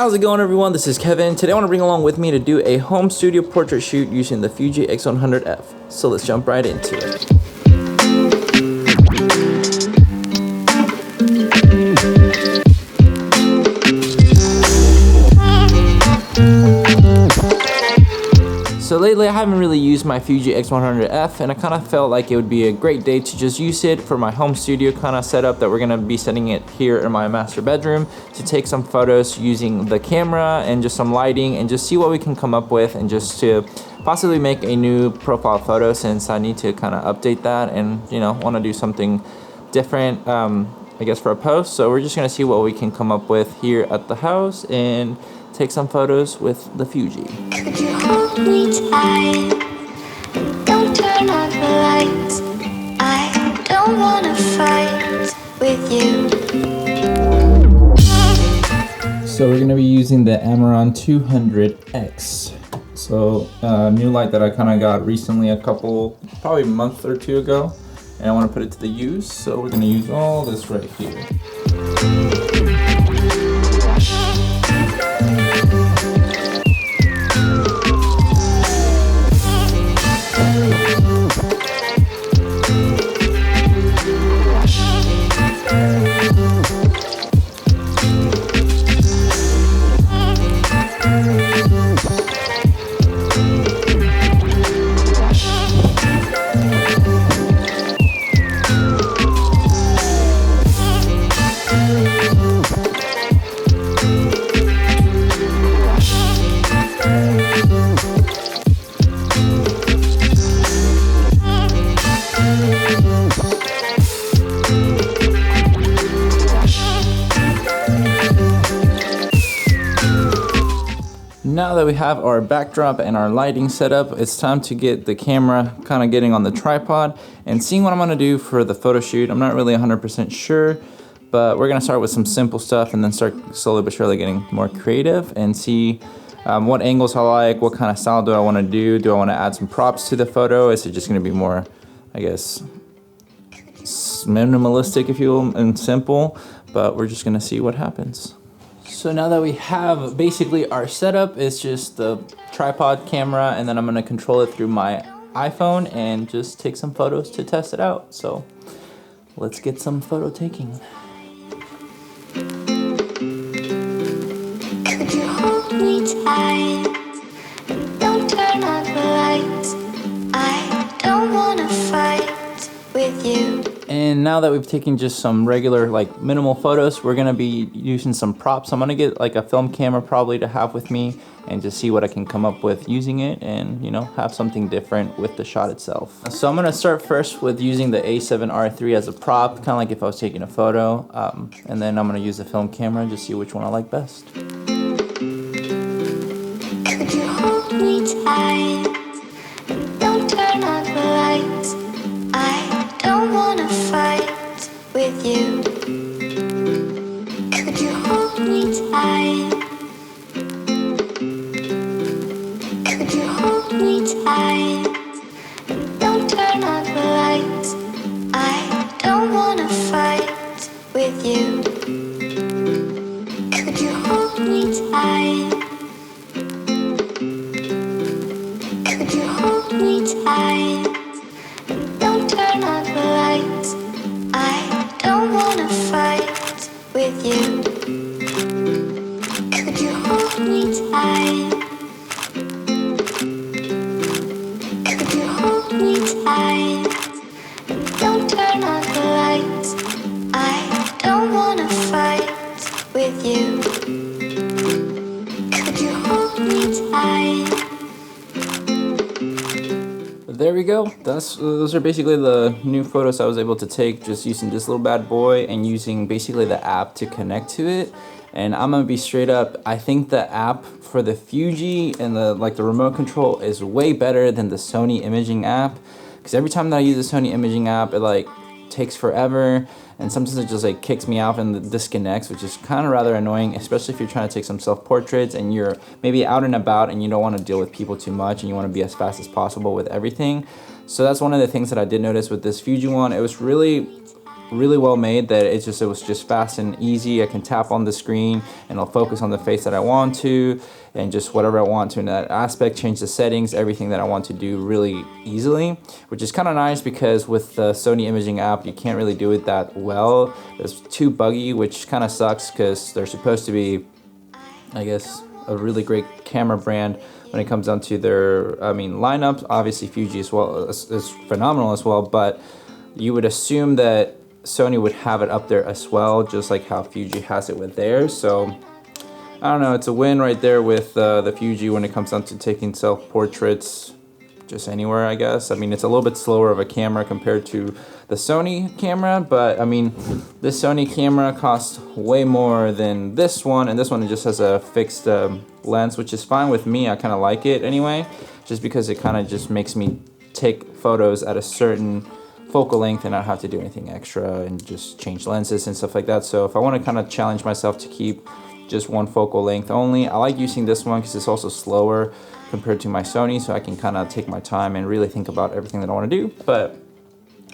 How's it going, everyone? This is Kevin. Today I want to bring along with me to do a home studio portrait shoot using the Fuji x100f. So let's jump right into it. So lately I haven't really used my Fuji x100f, and I kind of felt like it would be a great day to just use it for my home studio kind of setup that we're going to be setting it here in my master bedroom to take some photos using the camera and just some lighting and just see what we can come up with, and just to possibly make a new profile photo since I need to kind of update that and, you know, want to do something different, I guess, for a post. So we're just going to see what we can come up with here at the house and take some photos with the Fuji. Could you hold me tight? Don't turn on the lights. I don't wanna fight with you. So we're gonna be using the Amaran 200X. So new light that I kind of got recently, probably a month or two ago, and I want to put it to the use. So we're gonna use all this right here. Now that we have our backdrop and our lighting set up, it's time to get the camera kind of getting on the tripod and seeing what I'm going to do for the photo shoot. I'm not really 100% sure, but we're going to start with some simple stuff and then start slowly but surely getting more creative and see what angles I like, what kind of style do I want to do. Do I want to add some props to the photo? Is it just going to be more, I guess, minimalistic, if you will, and simple? But we're just going to see what happens. So now that we have basically our setup, it's just the tripod camera, and then I'm gonna control it through my iPhone and just take some photos to test it out. So let's get some photo taking. Could you hold me tight? Don't turn on the lights. I don't wanna fight with you. And now that we've taken just some regular, like, minimal photos, we're gonna be using some props. I'm gonna get like a film camera probably to have with me and just see what I can come up with using it, and, you know, have something different with the shot itself. So I'm gonna start first with using the A7R3 as a prop, kind of like if I was taking a photo, and then I'm gonna use the film camera and just see which one I like best. Could you hold me tight? Don't turn on the lights. I don't wanna fight with you. Could you hold me tight? Could you hold me tight? Don't turn on the lights. I don't wanna fight with you. Could you hold me tight? Could you hold me tight? Don't turn on the lights. I don't wanna fight with you. Could you hold me tight? Could you hold me tight? Don't turn on the lights. I don't wanna fight with you. Could you hold me tight? There we go. Those are basically the new photos I was able to take just using this little bad boy and using basically the app to connect to it. And I'm gonna be straight up, I think the app for the Fuji and the remote control is way better than the Sony imaging app, because every time that I use the Sony imaging app, it like takes forever, and sometimes it just like kicks me out and disconnects, which is kind of rather annoying, especially if you're trying to take some self-portraits and you're maybe out and about and you don't want to deal with people too much and you want to be as fast as possible with everything. So that's one of the things that I did notice with this Fuji one. It was really really well made that it was just fast and easy. I can tap on the screen and it'll focus on the face that I want to, and just whatever I want to in that aspect, change the settings, everything that I want to do really easily, which is kind of nice because with the Sony imaging app, you can't really do it that well. It's too buggy, which kind of sucks because they're supposed to be, I guess, a really great camera brand when it comes down to their, lineup. Obviously Fuji as well is phenomenal as well, but you would assume that Sony would have it up there as well, just like how Fuji has it with theirs. So I don't know, it's a win right there with the Fuji when it comes down to taking self-portraits just anywhere, I guess. I mean, it's a little bit slower of a camera compared to the Sony camera, but I mean, this Sony camera costs way more than this one, and this one just has a fixed lens, which is fine with me. I kind of like it anyway, just because it kind of just makes me take photos at a certain focal length and not have to do anything extra and just change lenses and stuff like that. So if I want to kind of challenge myself to keep just one focal length only, I like using this one because it's also slower compared to my Sony, so I can kind of take my time and really think about everything that I want to do. But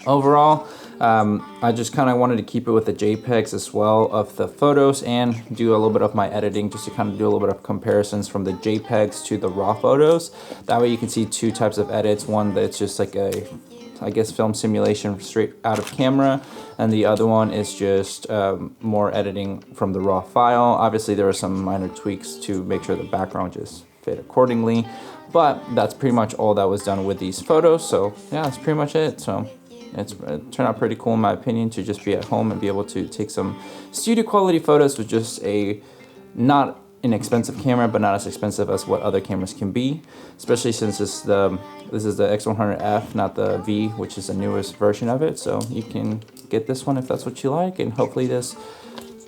overall, I just kind of wanted to keep it with the JPEGs as well of the photos and do a little bit of my editing just to kind of do a little bit of comparisons from the JPEGs to the raw photos. That way you can see two types of edits, one that's just like a, I guess, film simulation straight out of camera, and the other one is just more editing from the raw file. Obviously there are some minor tweaks to make sure the background just fit accordingly, but that's pretty much all that was done with these photos. So yeah, that's pretty much it. So it turned out pretty cool in my opinion to just be at home and be able to take some studio quality photos with just a not inexpensive camera, but not as expensive as what other cameras can be, especially since this is the X100f, not the V, which is the newest version of it. So you can get this one if that's what you like, and hopefully this,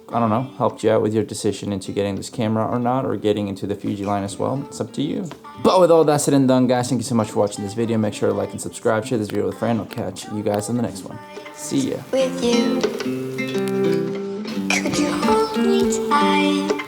I don't know, helped you out with your decision into getting this camera or not, or getting into the Fuji line as well. It's up to you. But with all that said and done, guys, thank you so much for watching this video. Make sure to like and subscribe, share this video with a friend. I'll catch you guys in the next one. See ya. With you, could you hold me tight?